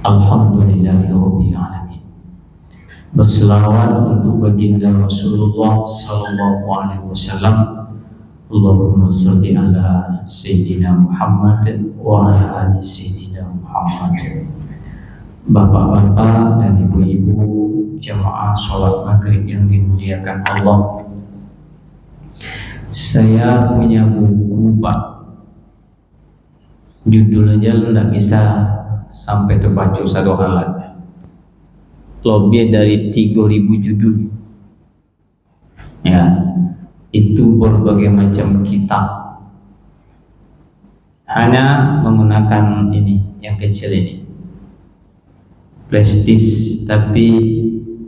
Alhamdulillahirabbil alamin. Berselawat untuk baginda Rasulullah sallallahu alaihi wasallam. Allahumma shalli ala sayyidina Muhammad wa ala ali sayyidina Muhammad. Bapak-bapak dan ibu-ibu jamaah sholat maghrib yang dimuliakan Allah, saya punya buku Pak, judulnya tidak bisa sampai terbaca satu alat, lebih dari 3.000 judul ya, itu berbagai macam kitab, hanya menggunakan ini yang kecil ini prestis, tapi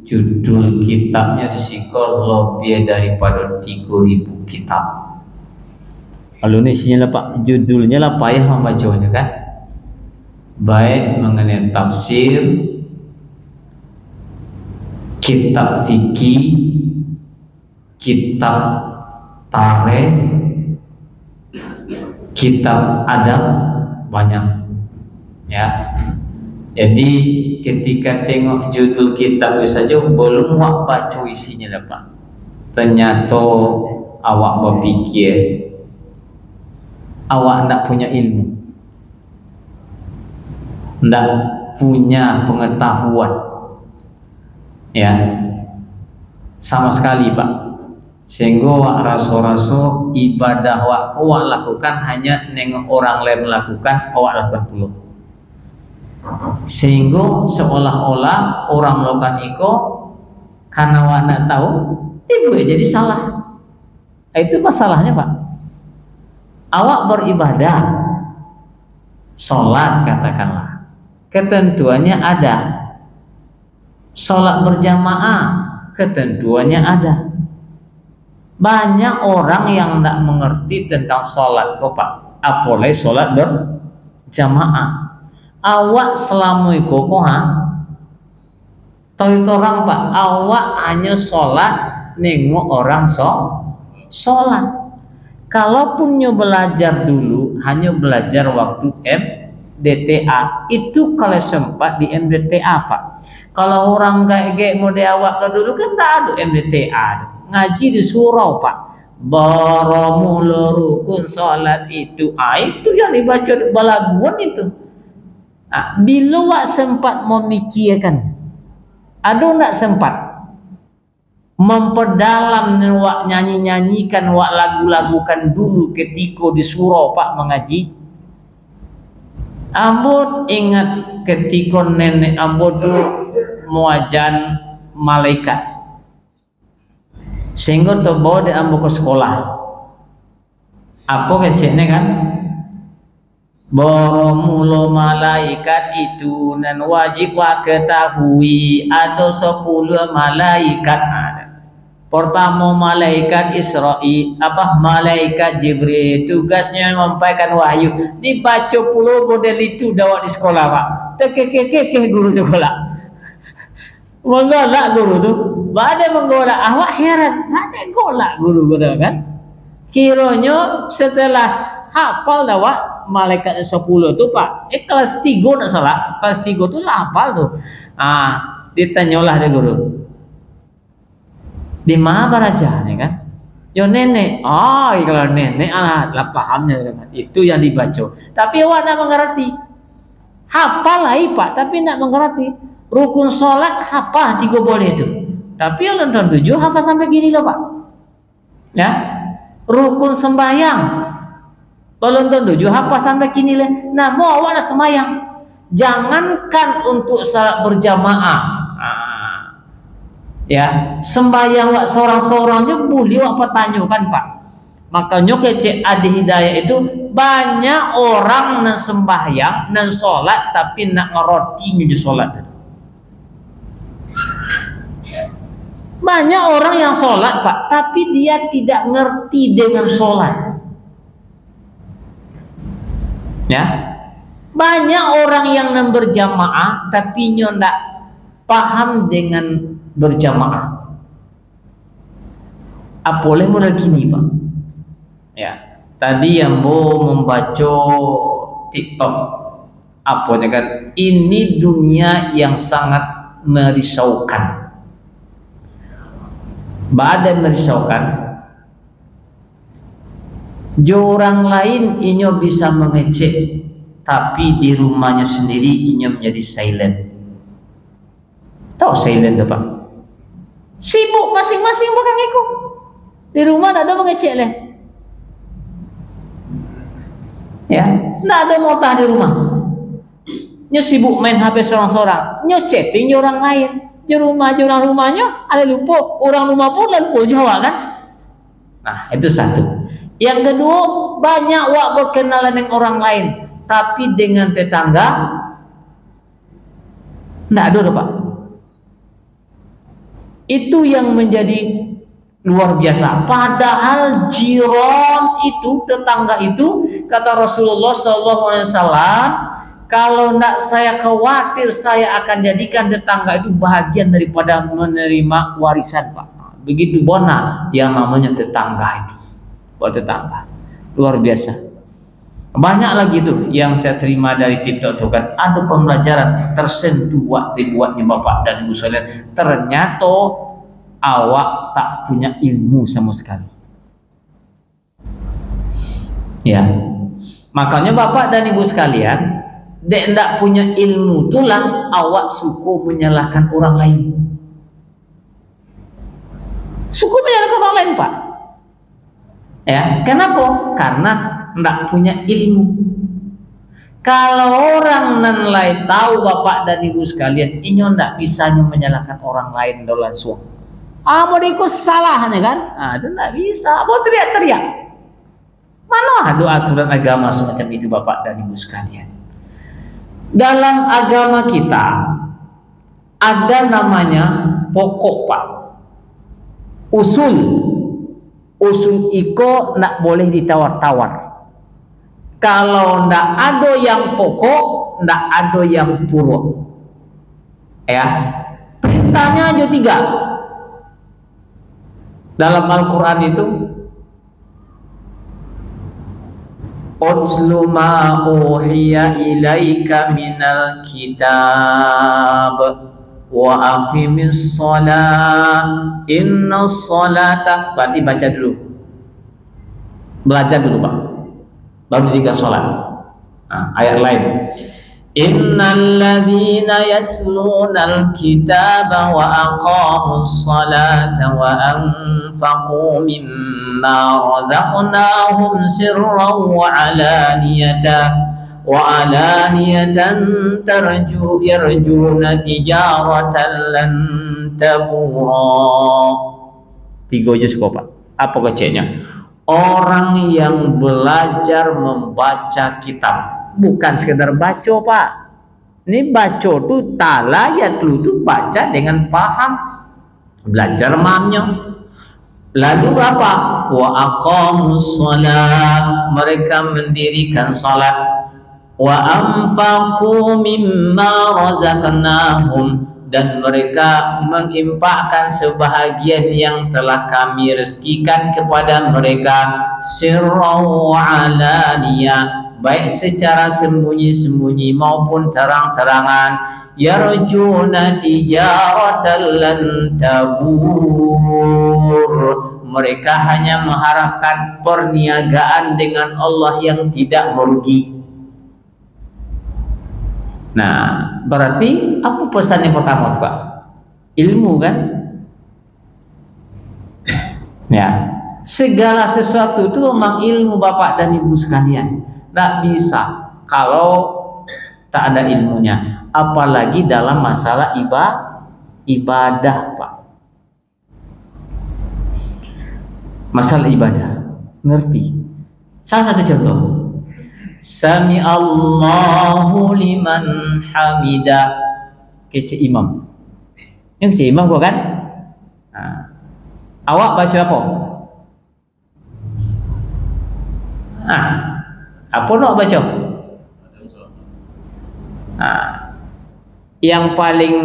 judul kitabnya disikol lebih daripada 3.000 kitab. Kalau ini isinya lah Pak, judulnya lah payah membacanya kan, baik mengenai tafsir, kitab fikih, kitab tarikh, kitab adab, banyak ya. Jadi ketika tengok judul kitab saja belum awak baca isinya lah Pak, ternyata awak berpikir awak tidak punya ilmu, tidak punya pengetahuan ya, sama sekali Pak. Sehingga awak rasa-rasa ibadah awak lakukan hanya nengok orang lain melakukan, awak lakukan pula. Sehingga seolah-olah orang melakukan itu karena awak tidak tahu, ibu ya jadi salah. Itu masalahnya Pak. Awak beribadah, sholat katakanlah, ketentuannya ada. Sholat berjamaah, ketentuannya ada. Banyak orang yang tidak mengerti tentang sholat kok Pak, apalagi sholat berjamaah. Awak selama itu kok tahu itu orang Pak, awak hanya sholat nengok orang sholat. Kalaupun nyo belajar dulu, hanya belajar waktu MDTA, itu kalau sempat di MDTA Pak. Kalau orang kayak model awak ke dulu kan tak ada MDTA, ngaji di surau Pak. Baramula rukun sholat itu, itu yang dibaca di balaguan itu. Bila wak sempat memikirkan, ada nak sempat memperdalam wak nyanyi-nyanyikan, wak lagu-lagukan dulu ketika di surau Pak mengaji. Ambo ingat ketika nenek ambo tu muajan malaikat, sehingga terbawa di ambo ke sekolah. Apa kecilnya kan? Boromula malaikat itu nan wajib wa ketahui ada 10 malaikat. Pertama malaikat Israil, malaikat Jibril, tugasnya menyampaikan wahyu. Dibaca puluh model itu dawat di sekolah Pak. Tekek guru sekolah. Menggolak guru tu. Bade menggolak, awak heran, bade golak guru kan? Kiranya setelah hafal dawat malaikat 10 tu Pak, kelas 3 nak salah, kelas 3 tu lah hafal tu. Ditanyalah dia guru, di mana bacanya kan? Yo nenek, kalau nenek lah pahamnya kan? Itu yang dibaca. Tapi awak nak mengerti, hafal lah Pak, tapi nak mengerti. Rukun sholat hafal 3 boleh tu, tapi yang nonton 7 hafal sampai gini loh Pak. Ya, rukun sembahyang kalau nonton 7 hafal sampai gini lah. Nah, mau awak nak sembahyang, jangankan untuk salat berjamaah. Ya, sembahyang wak seorang-seorangnya boleh wak pertanyakan Pak. Makanya kecek Adi Hidayah itu banyak orang nan sembahyang nan sholat tapi nak ngeroti menuju sholat. Banyak orang yang sholat Pak, tapi dia tidak ngerti dengan sholat. Ya, banyak orang yang nan berjamaah tapi nyo ndak paham dengan berjamaah. Apalagi model gini Pak. Ya, tadi yang mau membaca TikTok Apanya kan? Ini dunia yang sangat merisaukan. Badan merisaukan. Orang lain inyo bisa mengecek, tapi di rumahnya sendiri inyo menjadi silent. Tahu silent apa? Sibuk masing-masing bukan ikut. Di rumah tidak ada mengecek leh. Ya, tidak ada motah di rumah. Nyo sibuk main HP seorang-seorang, nyo chatting orang lain. Di orang rumahnya ada lupa, orang rumah pun lupa Jawa kan. Nah, itu satu. Yang kedua, banyak wak berkenalan dengan orang lain, tapi dengan tetangga tidak ada Pak. Itu yang menjadi luar biasa. Padahal jiran itu, tetangga itu, kata Rasulullah SAW, kalau tidak saya khawatir, saya akan jadikan tetangga itu bahagian daripada menerima warisan Pak. Begitu bona yang namanya tetangga itu. Buat tetangga. Luar biasa. Banyak lagi tuh yang saya terima dari TikTok tuh kan. Ada pembelajaran tersentuh waktu buatnya Bapak dan Ibu sekalian. Ternyata awak tak punya ilmu sama sekali. Ya. Makanya Bapak dan Ibu sekalian, dek ndak punya ilmu tulang awak suka menyalahkan orang lain. Suka menyalahkan orang lain, Pak. Ya, kenapa? Karena ndak punya ilmu. Kalau orang nanlai tahu Bapak dan Ibu sekalian, inyo ndak bisa menyalahkan orang lain langsung. Mau diikut salahnya kan? Itu ndak bisa. Mau teriak-teriak. Mana ada aturan agama semacam itu Bapak dan Ibu sekalian? Dalam agama kita ada namanya pokok Pak. Usul iko ndak boleh ditawar-tawar. Kalau ndak ada yang pokok, ndak ada yang purwa. Ya, perintahnya aja 3. Dalam Al-Quran itu, Utslu ma uhiya ilaika minal kitab wa aqimis shalah innas salata. Berarti baca dulu, belajar dulu Pak, baru dirikan sholat. Ayat lain, innal ladzina yaslunal kitaba wa aqamus salata wa anfaqu mimma razaqnahum sirran wa alaniyatan yarjuna tijaratan lan tabura. 3 juz Pak. Apa keceknya? Orang yang belajar membaca kitab, bukan sekedar baca Pak. Ini baca tuh talayat itu baca dengan paham, belajar mamnya. Lalu apa? Wa aqamus shalah, mereka mendirikan salat. Wa anfaqu mimma razaqnahum, dan mereka menginfakkan sebahagian yang telah kami rezekikan kepada mereka, sirran wa alaniyah, baik secara sembunyi-sembunyi maupun terang-terangan. Yarjuna tijaratan lan tabur, mereka hanya mengharapkan perniagaan dengan Allah yang tidak merugi. Nah, berarti apa pesan yang pertama Pak? Ilmu kan? Ya, segala sesuatu itu memang ilmu Bapak dan Ibu sekalian. Tidak bisa kalau tak ada ilmunya. Apalagi dalam masalah ibadah Pak. Masalah ibadah, ngerti? Salah satu contoh, Sami Allahu liman hamidah, kece imam. Yang kece imam gua kan? Awak baca apa? Apa nak baca? Yang paling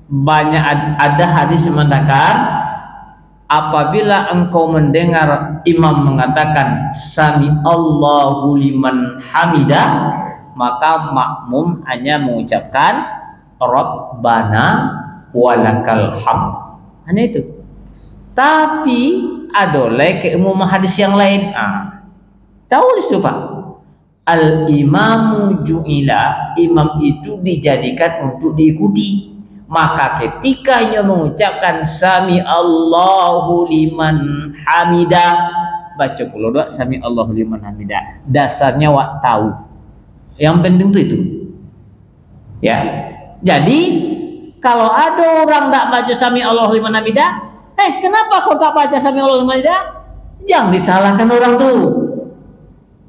banyak ada hadis mengatakan, apabila engkau mendengar imam mengatakan Sami Allahu liman hamidah, maka makmum hanya mengucapkan Rabbana walakal hamd. Hanya itu. Tapi adoleh ke umum hadis yang lain. Tahu itu Pak? Al imamu ju'ila, imam itu dijadikan untuk diikuti. Maka ketika ia mengucapkan sami Allahu liman hamidah, baca pula doa sami Allahu liman hamidah. Dasarnya wak tahu. Yang penting itu. Ya. Jadi kalau ada orang tak baca sami Allahu liman hamidah, kenapa kau tak baca sami Allahu liman hamidah? Jangan disalahkan orang tuh.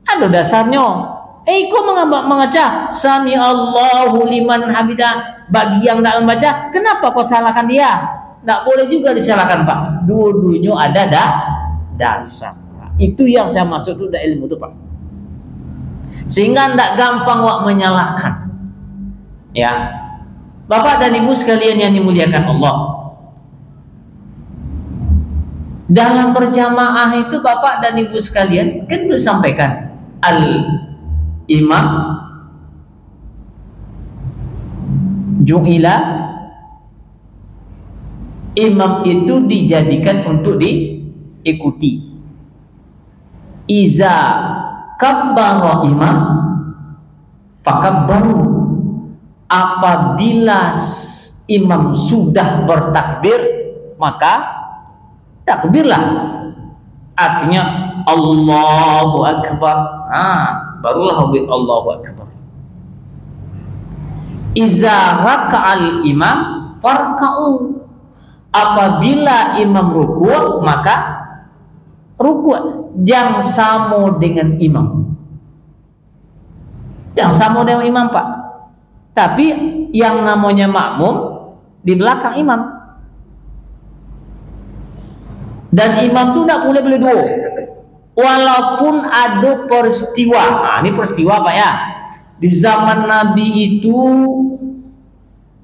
Ada dasarnya. Kau mengaca sami Allahu liman hamidah bagi yang tak membaca, kenapa kau salahkan dia? Tak boleh juga disalahkan Pak. Dua-duanya ada dasar. Itu yang saya maksud itu ilmu itu Pak. Sehingga tidak gampang wak menyalahkan. Ya, Bapak dan Ibu sekalian yang dimuliakan Allah. Dalam berjamaah itu Bapak dan Ibu sekalian kan sudah sampaikan al-imam ju'ila, imam itu dijadikan untuk diikuti. Iza kabbara imam fakabbaru, apabila imam sudah bertakbir maka takbirlah. Artinya Allahu Akbar, barulah Allahu Akbar. Iza raka'al imam farka'u, apabila imam ruku' maka ruku'. Jangan sama dengan imam, jangan sama dengan imam Pak. Tapi yang namanya makmum di belakang imam, dan imam itu tidak boleh dua. Walaupun ada peristiwa, ini peristiwa Pak ya. Di zaman Nabi itu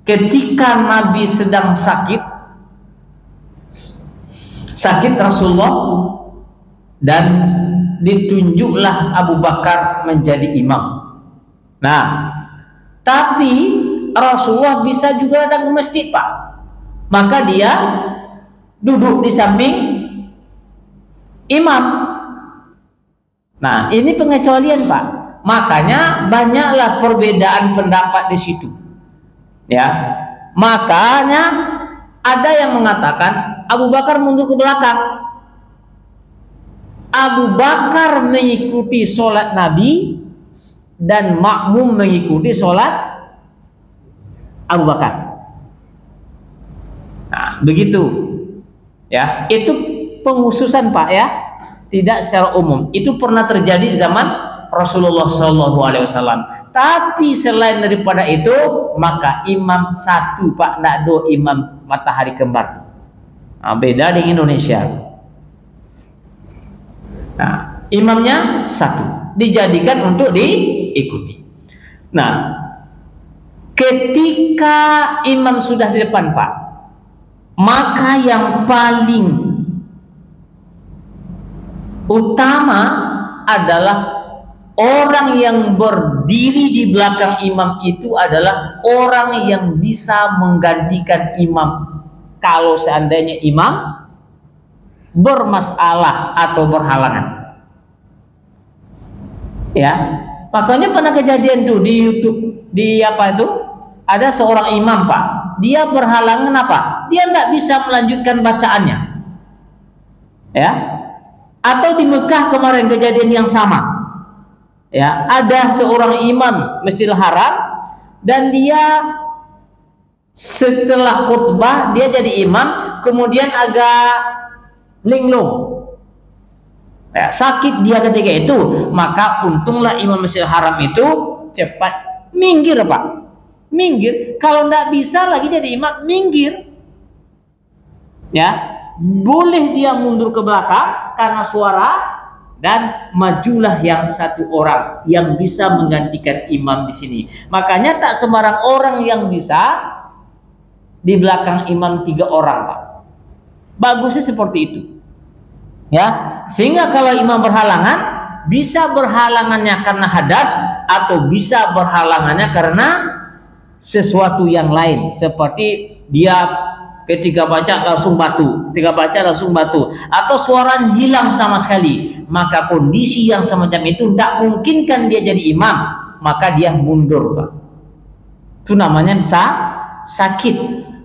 ketika Nabi sedang sakit Rasulullah, dan ditunjuklah Abu Bakar menjadi imam. Nah, tapi Rasulullah bisa juga datang ke masjid Pak. Maka dia duduk di samping imam. Nah, ini pengecualian Pak. Makanya banyaklah perbedaan pendapat di situ. Ya. Makanya ada yang mengatakan Abu Bakar mundur ke belakang. Abu Bakar mengikuti sholat Nabi dan makmum mengikuti sholat Abu Bakar. Nah, begitu. Ya, itu penghususan Pak ya. Tidak secara umum. Itu pernah terjadi di zaman Rasulullah SAW. Tapi selain daripada itu, maka imam satu Pak, tidak ada imam matahari kembar. Nah, beda dengan Indonesia. Nah, imamnya satu, dijadikan untuk diikuti. Nah, ketika imam sudah di depan Pak, maka yang paling utama adalah orang yang berdiri di belakang imam itu adalah orang yang bisa menggantikan imam kalau seandainya imam bermasalah atau berhalangan. Ya, makanya pernah kejadian tuh di YouTube, di apa itu, ada seorang imam Pak, dia berhalangan apa? Dia tidak bisa melanjutkan bacaannya. Ya, atau di Mekah kemarin kejadian yang sama. Ya, ada seorang imam Masjidil Haram dan dia setelah khutbah dia jadi imam, kemudian agak linglung, ya, sakit dia ketika itu. Maka untunglah imam Masjidil Haram itu cepat minggir Pak, minggir. Kalau tidak bisa lagi jadi imam, minggir. Ya, boleh dia mundur ke belakang karena suara, dan majulah yang satu orang yang bisa menggantikan imam di sini. Makanya tak sembarang orang yang bisa di belakang imam 3 orang Pak. Bagusnya seperti itu. Ya, sehingga kalau imam berhalangan, bisa berhalangannya karena hadas atau bisa berhalangannya karena sesuatu yang lain, seperti dia ketika baca langsung batu, atau suaranya hilang sama sekali. Maka kondisi yang semacam itu tidak memungkinkan dia jadi imam, maka dia mundur, Pak. Itu namanya sakit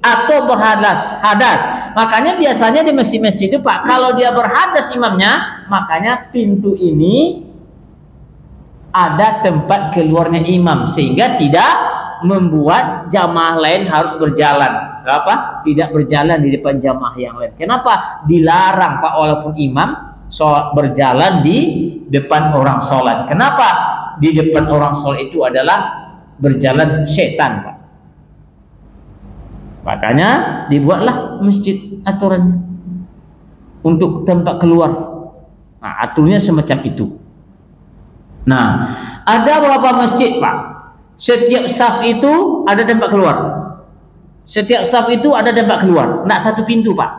atau hadas. Makanya biasanya di masjid-masjid itu, Pak, kalau dia berhadas imamnya, makanya pintu ini ada tempat keluarnya imam, sehingga tidak membuat jamaah lain harus berjalan. Tidak berjalan di depan jamaah yang lain. Kenapa? Dilarang, Pak, walaupun imam berjalan di depan orang sholat. Kenapa? Di depan orang sholat itu adalah berjalan setan, Pak. Makanya dibuatlah masjid aturannya untuk tempat keluar. Nah, aturnya semacam itu. Nah, ada beberapa masjid, Pak, setiap saf itu ada tempat keluar. Setiap saf itu ada tempat keluar, tidak satu pintu, Pak.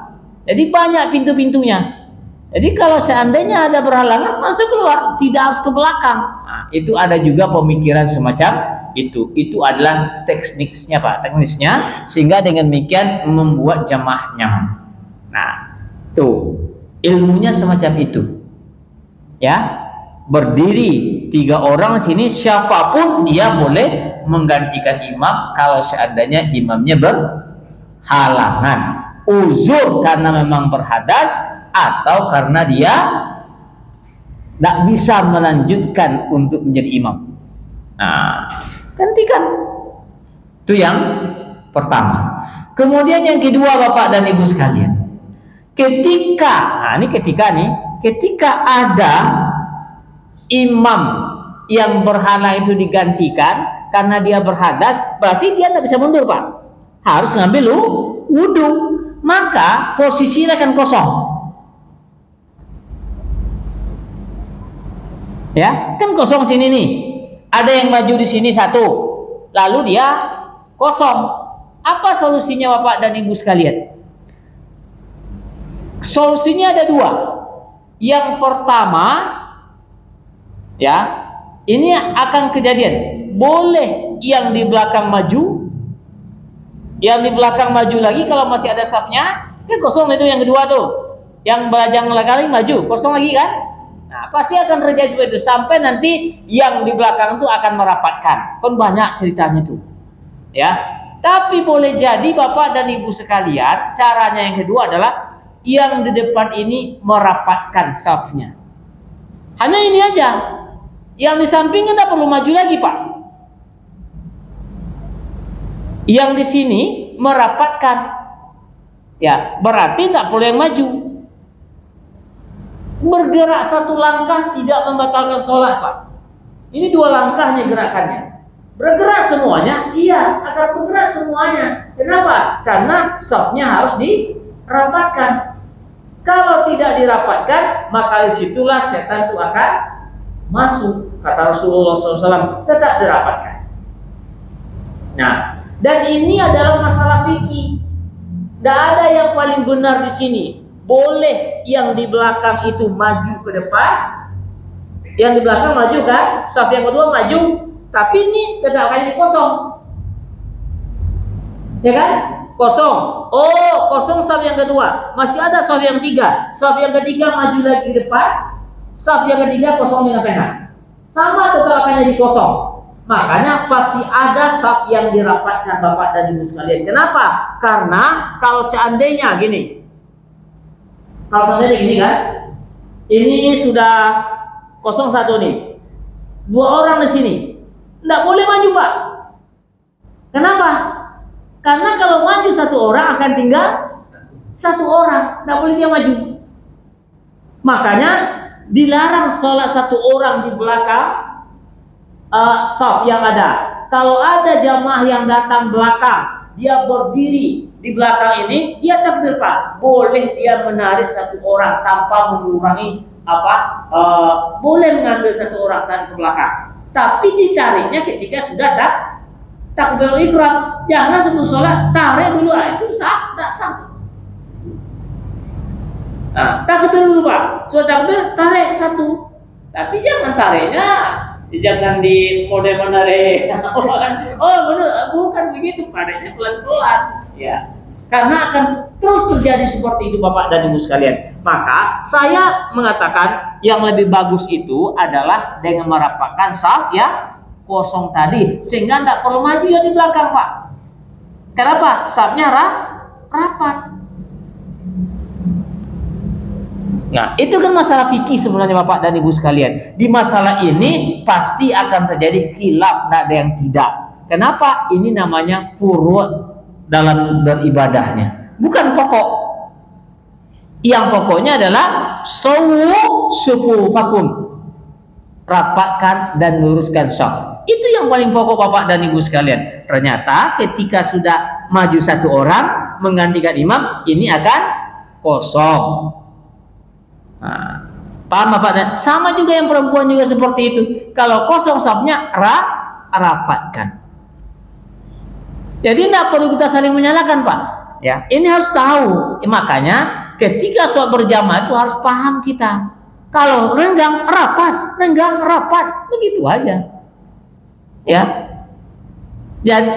Jadi banyak pintu-pintunya. Jadi kalau seandainya ada berhalangan, masuk keluar, tidak harus ke belakang. Nah, itu ada juga pemikiran semacam itu. Itu adalah teknisnya, Pak, sehingga dengan demikian membuat jamaah nyaman. Nah, tuh ilmunya semacam itu. Ya, berdiri 3 orang sini, siapapun dia boleh menggantikan imam kalau seandainya imamnya berhalangan, uzur karena memang berhadas atau karena dia tidak bisa melanjutkan untuk menjadi imam. Nah, gantikan. Itu yang pertama. Kemudian yang kedua, Bapak dan Ibu sekalian, ketika ada imam yang berhala itu digantikan karena dia berhadas, berarti dia tidak bisa mundur, Pak. Harus ngambil wudhu. Maka posisinya akan kosong. Ya, kan kosong sini nih. Ada yang maju di sini satu, lalu dia kosong. Apa solusinya, Bapak dan Ibu sekalian? Solusinya ada 2. Yang pertama, ya, ini akan kejadian. Boleh yang di belakang maju, yang di belakang maju lagi kalau masih ada safnya, kan kosong itu yang kedua tuh. Yang belakang lagi maju, kosong lagi kan? Nah, pasti akan terjadi seperti itu sampai nanti yang di belakang itu akan merapatkan. Kan banyak ceritanya tuh. Ya. Tapi boleh jadi Bapak dan Ibu sekalian, caranya yang kedua adalah yang di depan ini merapatkan safnya. Hanya ini aja. Yang di sampingnya tidak perlu maju lagi, Pak. Yang di sini merapatkan, ya, berarti tidak perlu yang maju. Bergerak 1 langkah tidak membatalkan sholat, Pak. Ini 2 langkahnya gerakannya. Bergerak semuanya, iya, akan bergerak semuanya. Kenapa? Karena safnya harus dirapatkan. Kalau tidak dirapatkan, maka disitulah setan itu akan masuk. Kata Rasulullah SAW, tetap dirapatkan. Nah, dan ini adalah masalah fikih. Tidak ada yang paling benar di sini. Boleh yang di belakang itu maju ke depan, yang di belakang maju kan, saf yang kedua maju, tapi ini tetap kayak kosong, ya kan? Kosong. Oh, kosong saf yang kedua. Masih ada saf yang 3. Saf yang ketiga maju lagi ke depan, saf yang ketiga kosong yang tengah. Sama tetap akan jadi kosong. Makanya pasti ada saf yang dirapatkan, Bapak dan Ibu sekalian. Kenapa? Karena kalau seandainya gini, kan, ini sudah 01 nih, 2 orang di sini, tidak boleh maju, Pak. Kenapa? Karena kalau maju 1 orang akan tinggal 1 orang, tidak boleh dia maju. Makanya dilarang sholat 1 orang di belakang saf yang ada. Kalau ada jamaah yang datang belakang, dia berdiri di belakang ini, dia takbir, Pak. Boleh dia menarik 1 orang tanpa mengurangi boleh mengambil 1 orang ke belakang. Tapi ditariknya ketika sudah takbirul ihram. Jangan sebelum sholat tarik dulu, itu sah, tidak sah. Nah, takbir dulu, Pak. Sudah takbir, tarik 1. Tapi jangan tariknya, jangan di mode menare. Oh benar, bukan begitu, tariknya pelan-pelan. Ya, karena akan terus terjadi seperti itu Bapak dan Ibu sekalian. Maka saya mengatakan yang lebih bagus itu adalah dengan merapatkan saf yang kosong tadi, sehingga tidak perlu maju yang di belakang Pak. Kenapa? Safnya rapat. Nah, itu kan masalah fikih sebenarnya Bapak dan Ibu sekalian. Di masalah ini pasti akan terjadi khilaf, tidak ada yang tidak. Kenapa? Ini namanya furu' dalam beribadahnya, bukan pokok. Yang pokoknya adalah sawu sufufakum, rapatkan dan luruskan shaf. Itu yang paling pokok Bapak dan Ibu sekalian. Ternyata ketika sudah maju satu orang menggantikan imam, ini akan kosong. Nah, paham Bapak? Dan sama juga yang perempuan juga seperti itu. Kalau kosong shafnya rapatkan. Jadi tidak perlu kita saling menyalahkan Pak. Ya, ini harus tahu. Makanya ketika sholat berjamaah itu harus paham kita. Kalau renggang rapat, begitu aja. Ya.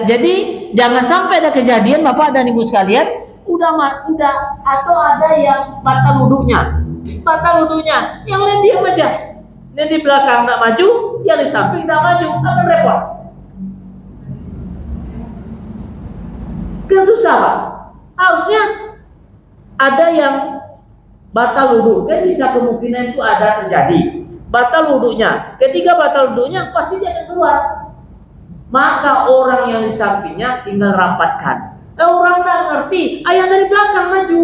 Jadi jangan sampai ada kejadian Bapak dan Ibu sekalian, udah atau ada yang batal wudunya, yang lain diam aja. Yang di belakang tidak maju, yang di samping tidak maju, akan repot. Kan susah Pak. Harusnya ada yang batal wudhu, kan bisa kemungkinan itu ada terjadi batal wudhunya. Ketika batal wudhunya pasti dia akan keluar. Maka orang yang di sampingnya tinggal rapatkan. Orang tidak ngerti, ayah dari belakang maju,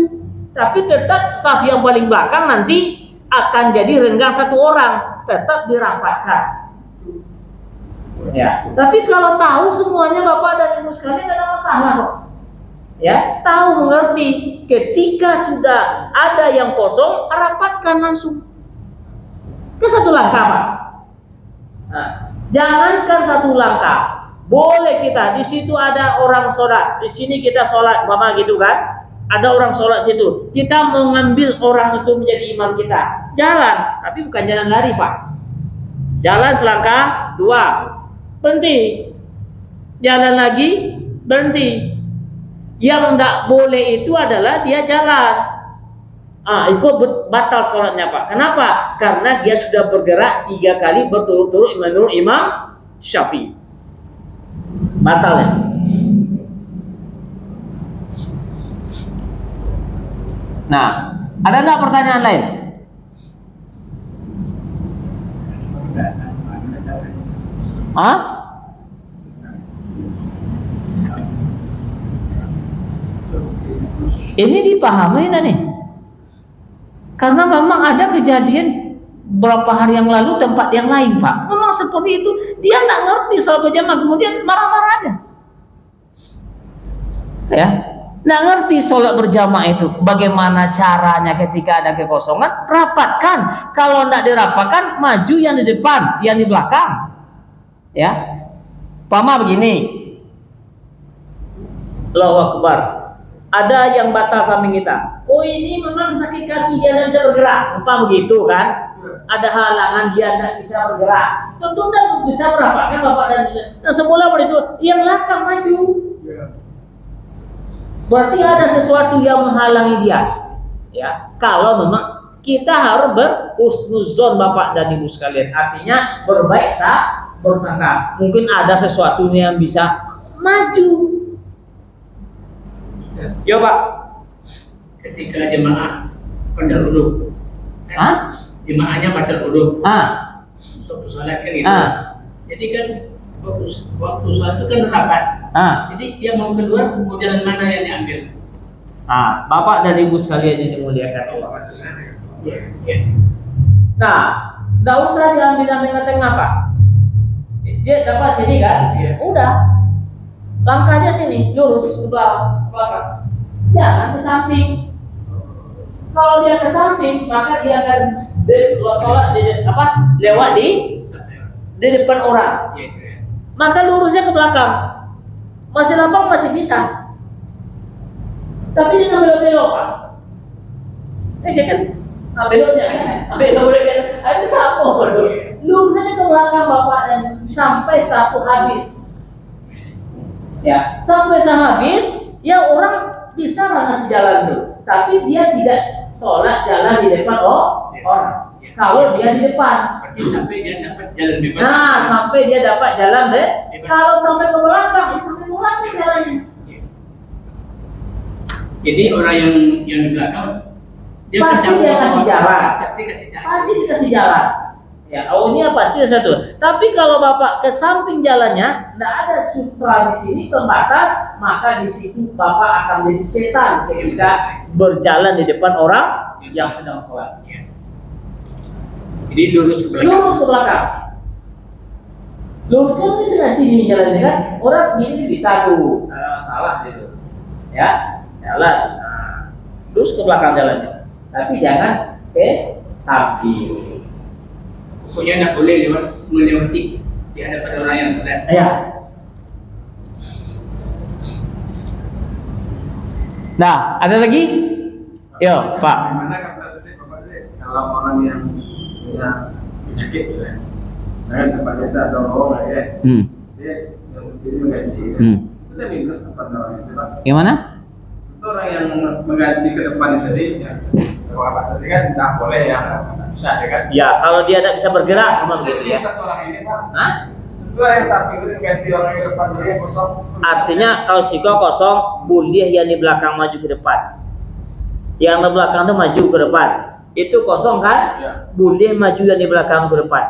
tapi tetap saf yang paling belakang nanti akan jadi renggang satu orang, tetap dirapatkan. Ya, tapi kalau tahu semuanya Bapak dan Ibu sekalian tidak ada masalah kok. Ya, tahu mengerti. Ketika sudah ada yang kosong, rapatkan langsung. Ke satu langkah Pak. Nah, jangankan satu langkah. Boleh kita di situ ada orang sholat, di sini kita sholat, Bapak gitu kan? Ada orang sholat situ. Kita mengambil orang itu menjadi imam kita. Jalan, tapi bukan jalan lari Pak. Jalan selangkah, 2, berhenti. Jalan lagi, berhenti. Yang tidak boleh itu adalah dia jalan. Ikut batal sholatnya Pak. Kenapa? Karena dia sudah bergerak 3 kali berturut-turut menurut Imam Syafi'i. Batal ya. Nah, ada nggak pertanyaan lain? Ini dipahami nggak nih? Karena memang ada kejadian beberapa hari yang lalu tempat yang lain Pak. Memang seperti itu. Dia nggak ngerti soal berjamaah, kemudian marah-marah aja. Ya, nggak ngerti sholat berjamaah itu. Bagaimana caranya ketika ada kekosongan? Rapatkan. Kalau nggak dirapatkan, maju yang di depan, yang di belakang. Ya, Pama begini. Allahu Akbar. Ada yang batal samping kita. Oh ini memang sakit kaki, dia tidak bisa bergerak. Apa begitu kan? Ada halangan, dia tidak bisa bergerak. Tentu tidak bisa merapatkan Bapak dan Ibu. Nah semula begitu, yang belakang maju. Berarti ada sesuatu yang menghalangi dia. Ya, kalau memang kita harus berhusnuzon Bapak dan Ibu sekalian. Artinya berbaik bersangka. Mungkin ada sesuatu yang bisa maju. Yo Pak. Ketika jemaah pada duduk, jemaahnya pada duduk, suatu salat kan gitu. Jadi kan waktu salat itu kan rapat. Jadi dia mau keluar, mau jalan mana yang diambil? Bapak dan Ibu sekalian yang dimuliakan Allah. Nah, nggak usah diambil tengah-tengah Pak. Dia dapat sini kan? Udah, langkahnya sini, lurus ke belakang. Jangan ke samping. Kalau dia ke samping, maka dia akan sholat lewat di depan orang. Maka lurusnya ke belakang. Masih lapang masih bisa. Tapi jangan belok-belok Pak. Kan beloknya, beloknya, itu sama. Lurus saja ke belakang bapak dan sampai satu habis. Ya, sampai habis, ya orang bisa lah ngasih jalan tuh, tapi dia tidak sholat jalan di depan orang. Kalau dia di depan, berarti sampai dia dapat jalan bebas. nah sampai dia dapat jalan deh. Kalau sampai ke belakang, sampai ke belakang jalannya. Jadi orang yang di belakang dia Pasti dia kasih jalan. Pasti kasih jalan. Pasti dikasih jalan. Ya, awalnya pasti satu. Tapi kalau bapak ke samping jalannya, tidak ada sutra di sini pembatas, maka di situ bapak akan menjadi setan ketika berjalan di depan orang yang sedang sholat. Jadi lurus ke belakang. Lurus ke belakang. Lurus kan bisa sini jalannya kan? Orang gini bisa tuh, ada masalah gitu. Ya, jalan. Nah, lurus ke belakang jalannya. Tapi jangan ke samping. Pokoknya tidak boleh melewati di hadapan orang yang sholat. Ya. Nah, ada lagi? Yo, Pak. Gimana kata Bapak kalau orang yang punya penyakit gitu ya, nah tempat kita atau orang ya, dia yang jadi mengganti, itu dia minus apa namanya itu Pak? Gimana? Itu orang yang mengganti ke depan itu tadi, ya, kalau Bapak tadi kan tidak boleh ya, nggak bisa ya kan? Ya, kalau dia tidak bisa bergerak, memang Itu gitu ya. lintas orang ini Pak. Hah? Itu yang samping itu ganti orang yang depan tadi yang kosong. Artinya kalau siko kosong, boleh yang di belakang maju ke depan. Yang di belakang itu maju ke depan. Itu kosong kan? Ya. Boleh maju yang di belakang ke depan.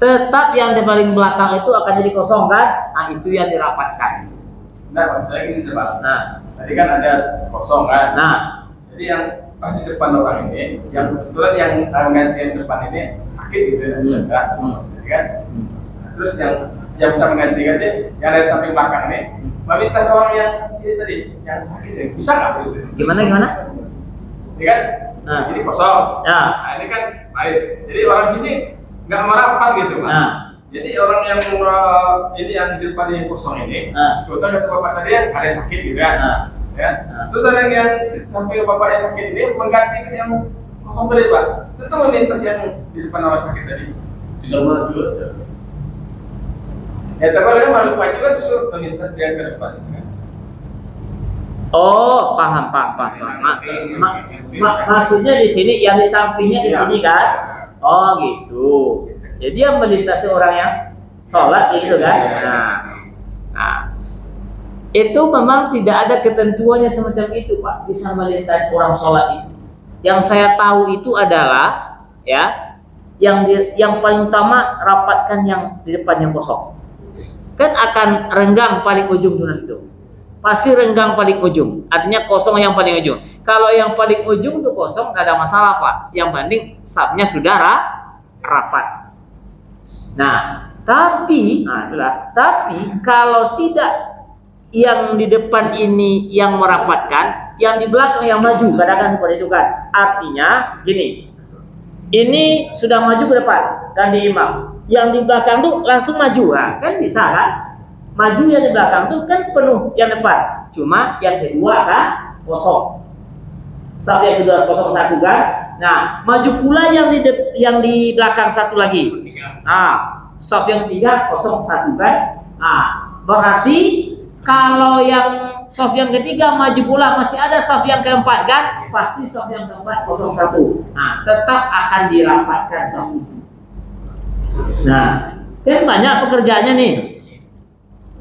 Tetap yang di paling belakang itu akan jadi kosong kan? Nah, itu yang dirapatkan. Nah, maksud saya gini Pak. Nah, Tadi kan ada kosong kan? nah, Jadi yang pas di depan orang ini, yang kebetulan yang mengganti yang depan ini sakit gitu ya, enggak? Jadi kan? Terus yang bisa menggantikan dia, yang dari samping belakang ini, meminta orang yang ini tadi, yang sakit ini, bisa nggak begitu? gimana? Ini kan? Nah. Ini kosong. Ya. Nah, ini kan baris. Jadi orang sini nggak merapat gitu, Pak. Nah. Jadi orang yang ini yang di depan yang kosong ini, Nah. kebetulan kata bapak tadi yang ada yang sakit gitu kan? Nah. Ya. Terus ada yang samping bapak yang sakit ini mengganti yang kosong tadi Pak. Tentu melintas yang di depan orang sakit tadi. Tinggal maju aja. Ya tapi dia malu Pak juga itu melintas dia ke depan. Kan? Oh, paham. Maksudnya di sini, yang di sampingnya di sini kan? Oh, gitu. Jadi yang melintasi orang yang sholat gitu kan? Nah, itu memang tidak ada ketentuannya semacam itu, Pak. Bisa melintasi orang sholat itu. Yang saya tahu itu adalah, ya, yang paling utama rapatkan yang di depan yang kosong. Kan akan renggang paling ujung itu. Pasti renggang paling ujung, artinya kosong yang paling ujung. Kalau yang paling ujung itu kosong, nggak ada masalah Pak. Yang penting sapnya sudah rapat. Nah, tapi kalau tidak yang di depan ini yang merapatkan, yang di belakang yang maju, kadang-kadang seperti itu kan. Artinya gini, ini sudah maju ke depan dan di imam, yang di belakang tuh langsung maju, nah, kan bisa kan? Maju yang di belakang tuh kan penuh yang depan, cuma yang kedua kan kosong. Satu yang kedua kosong satu kan. Nah, maju pula yang di belakang satu lagi. Nah, saf yang ketiga kosong satu kan. Nah, berarti kalau yang saf yang ketiga maju pula masih ada saf yang keempat kan? Pasti saf yang keempat kosong satu. Nah, tetap akan dirapatkan saf itu. Nah, kan banyak pekerjaannya nih.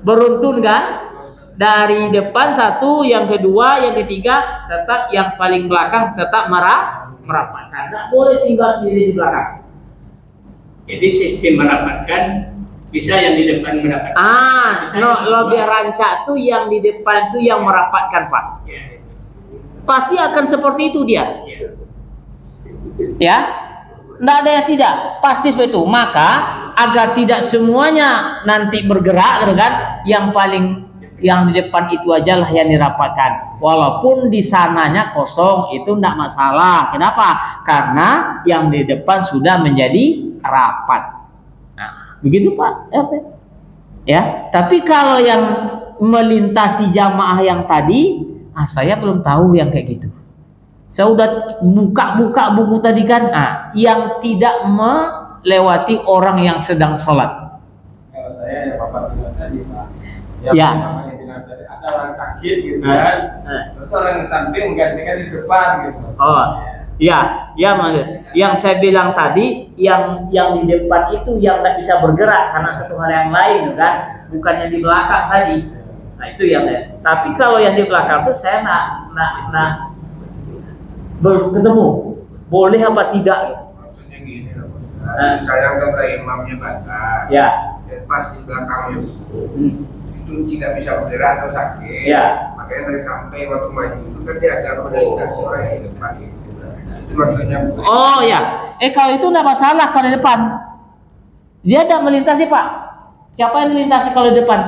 Beruntun kan? Dari depan satu, yang kedua, yang ketiga, tetap yang paling belakang tetap merapatkan. Tidak boleh tinggal sendiri di belakang. Jadi sistem merapatkan bisa yang di depan merapatkan. Lebih rancak tuh yang di depan tuh yang merapatkan Pak. Ya. Pasti akan seperti itu dia. Ya, tidak ada yang tidak, pasti seperti itu. Maka agar tidak semuanya nanti bergerak, kan? Yang di depan itu aja lah yang dirapatkan. Walaupun di sananya kosong, itu tidak masalah. Kenapa? Karena yang di depan sudah menjadi rapat. Nah, begitu Pak. Ya. Tapi kalau yang melintasi jamaah yang tadi, saya belum tahu yang kayak gitu. Saya udah buka-buka buku tadi kan. Yang tidak melewati orang yang sedang sholat. Kalau saya ya Bapak bilang tadi Pak. Ya. Ada orang sakit gitu kan. Terus orang yang samping menggantikan di depan gitu. Oh. Ya, yang saya bilang tadi, yang di depan itu yang nggak bisa bergerak karena satu hal yang lain, kan? Bukan yang di belakang tadi. Nah itu yang. Tapi kalau yang di belakang itu saya nak bertemu, boleh apa tidak? Maksudnya gini loh, misalnya ke imamnya batal, ya, pas di belakangnya itu tidak bisa bergerak atau sakit, ya. Makanya dari sampai waktu maju itu kan dia agak melintasi orang yang di depan itu. Itu maksudnya. Oh ya, kalau itu tidak masalah kalau di depan. Dia tidak melintasi Pak. Siapa yang melintasi kalau di depan?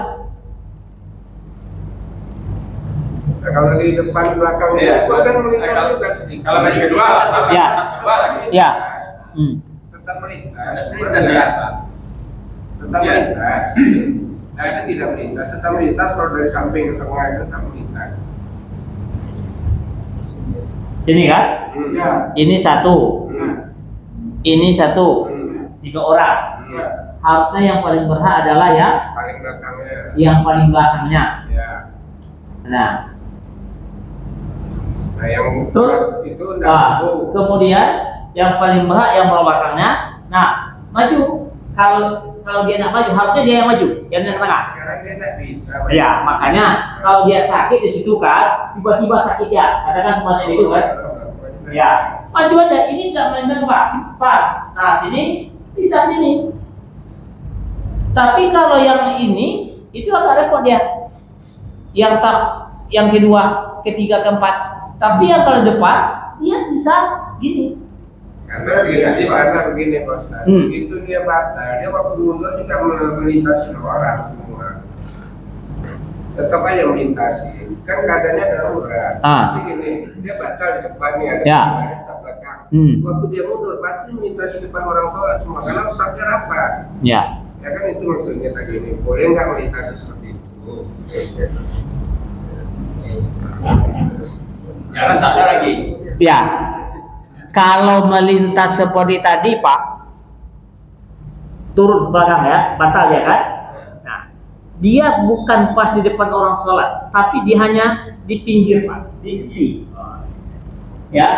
Nah, kalau di depan belakang ya, itu kan melintas juga sedikit. Kalau masih kedua, ya, ya, tetap melintas, tetap melintas. Nah itu tidak melintas, tetap melintas kalau dari samping ke tengah itu tetap melintas. Sini kan? Ya. Ini satu, ini satu, 3 orang. Harusnya yang paling berhak adalah Paling belakangnya. yang paling belakangnya. Ya. Nah, yang terus itu kemudian yang paling berhak yang belakangnya. Nah, maju. Kalau dia nak maju, harusnya dia yang maju, yang tengah. Sekarang dia tidak bisa. Ya, makanya kalau dia sakit di situ kan, tiba-tiba sakit ya, katakan semacam itu kan. Ya, maju aja. Ini tidak melintang Pak, pas. Nah, sini bisa sini. Tapi kalau yang ini itu agak repot dia. Yang saf, yang kedua, ketiga, keempat. Tapi yang kalau depan dia bisa gini. Karena begini Pak Ustaz. Begitu dia batal, dia waktu mundur juga melintasi orang semua. Tetap aja melintasi. Kan keadaannya darurat. Jadi gini, dia batal di depannya ada saf belakang. Waktu dia mundur pasti melintasi depan orang sholat semua karena safnya rapat. Ya. Ya kan itu maksudnya tadi ini. Boleh nggak melintasi seperti itu? Jangan salah lagi. Ya. Kalau melintas seperti tadi Pak, turun ke belakang ya, batal ya kan? Nah, dia bukan pas di depan orang sholat, tapi dia hanya di pinggir Pak, di tepi. Ya,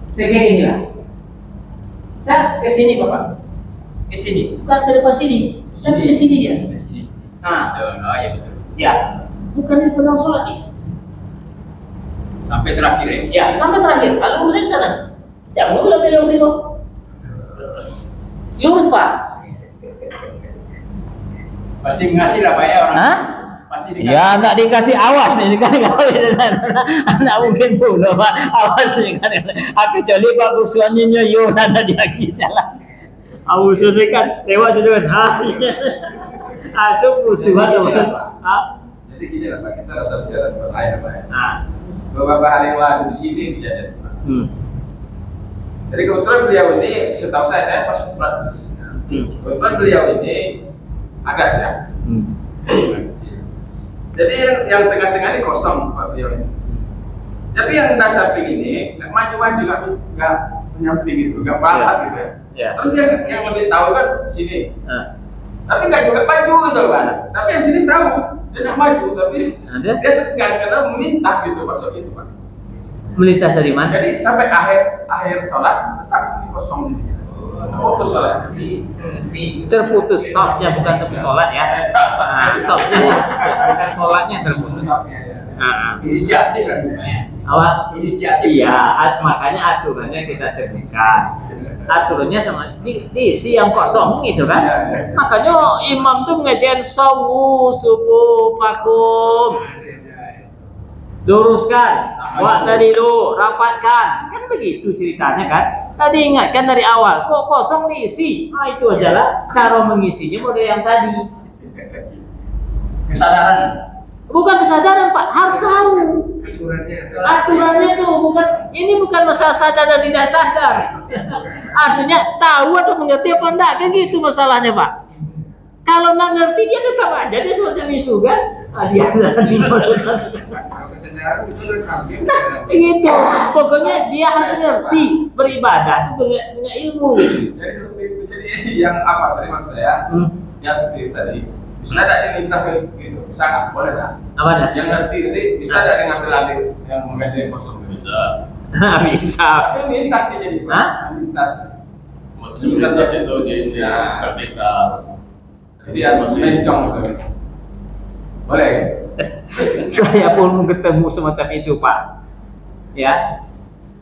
kayak gini lah. Saya ke sini Bapak, ke sini, bukan ke depan sini, tapi di sini dia. Nah, ya betul. Ya, bukan di depan orang sholat nih. Sampai terakhir ya. Ya, sampai terakhir. Lalu urusin ke sana. Jangan lu lebih lurus itu. Lurus Pak. Pasti ngasih lah Pak ya orang. Hah? Pasti dikasih. Ya nggak dikasih, awas ini kan kalau nggak mungkin bunuh Pak. Awas ini kan. Aku kecuali Pak busuannya nyoyo nada dia lagi jalan. Awas ini kan lewat situ kan. Aduh busuan teman. Jadi gini lah Pak, kita rasa bicara tempat lain Pak ya. Nah. Beberapa hari yang lalu di sini kejadian Pak. Jadi kebetulan beliau ini, setahu saya pas sholat. Kebetulan beliau ini agas ya. Jadi yang tengah-tengah ini kosong Pak beliau ini. Tapi yang dasar ini nggak maju-maju, nggak menyamping gitu, nggak paham gitu ya. Terus yang lebih tahu kan di sini. Tapi nggak juga maju gitu Pak. Tapi yang sini tahu. Dia nak maju tapi dia segan karena melintas gitu masuk itu Pak. Melintas dari mana? Jadi sampai akhir sholat tetap ini kosong ini. Terputus sholat. Terputus softnya bukan tepi sholat ya. Nah, softnya terputus, bukan sholatnya terputus. Inisiatif kan ya. Awal inisiatif. Iya, makanya aturannya kita sebutkan. Aturannya sama diisi yang kosong gitu kan. Makanya imam tuh ngejen sawu subuh vakum. Luruskan, buat tadi lu rapatkan. Kan begitu ceritanya kan. Tadi ingatkan dari awal, kok kosong diisi. Nah itu aja lah cara mengisinya model yang tadi. Kesadaran. Bukan kesadaran Pak, harus tahu. Aturannya tuh bukan masalah sadar dan tidak sadar. Artinya tahu atau mengerti apa enggak, kan gitu masalahnya Pak. Kalau nggak ngerti dia tetap aja dia semacam itu kan. Dia Kalau kesadaran itu udah sampai gitu. Pokoknya dia harus ngerti beribadah itu punya ilmu. Jadi seperti itu. Jadi yang apa tadi maksud saya? Yang tadi bisa ada yang minta gitu, bisa nggak? Boleh nggak? Apa dah? Yang ngerti tadi bisa ada yang ngambil alih yang mengganti yang kosong? Bisa. Bisa. Itu mintas dia jadi. Hah? Mintas. Maksudnya mintas itu jadi vertikal. Jadi yang mencong gitu. Boleh. Saya pun ketemu semacam itu, Pak. Ya.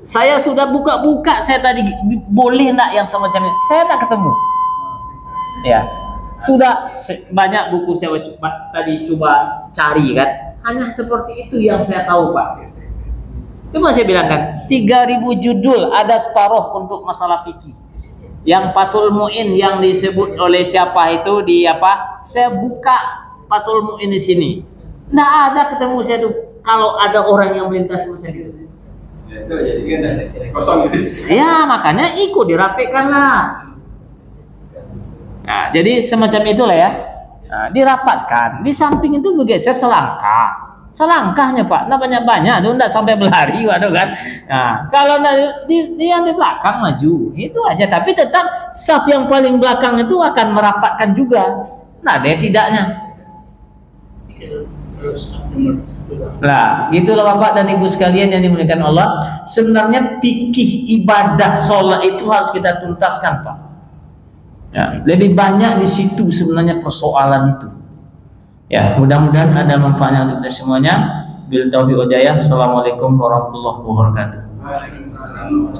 Saya sudah buka-buka, saya tadi boleh enggak yang semacam ini? Saya enggak ketemu. Ya. Sudah banyak buku saya tadi coba cari kan. Hanya seperti itu yang saya tahu, Pak. Itu masih bilang kan, 3.000 judul ada separuh untuk masalah fikih. Yang Fathul Mu'in yang disebut oleh siapa itu di apa? Saya buka Fathul Mu'in di sini. Nggak ada ketemu saya tuh kalau ada orang yang melintas macam itu. Ya, itu jadi kan kosong gitu. Ya makanya ikut dirapikan lah. Nah, jadi semacam itulah ya. Nah, dirapatkan. Di samping itu bergeser selangkahnya Pak. Nah banyak-banyak, itu enggak sampai berlari, waduh kan. Nah, kalau di yang di belakang maju, itu aja. Tapi tetap saf yang paling belakang itu akan merapatkan juga. Nah, dia tidaknya. Nah, gitulah Bapak dan Ibu sekalian yang dimuliakan Allah. Sebenarnya fikih ibadah sholat itu harus kita tuntaskan, Pak. Ya, lebih banyak di situ sebenarnya persoalan itu. Ya, mudah-mudahan ada manfaatnya untuk kita semuanya. Bil taufiq wal hidayah. Assalamualaikum warahmatullahi wabarakatuh. Waalaikumsalam.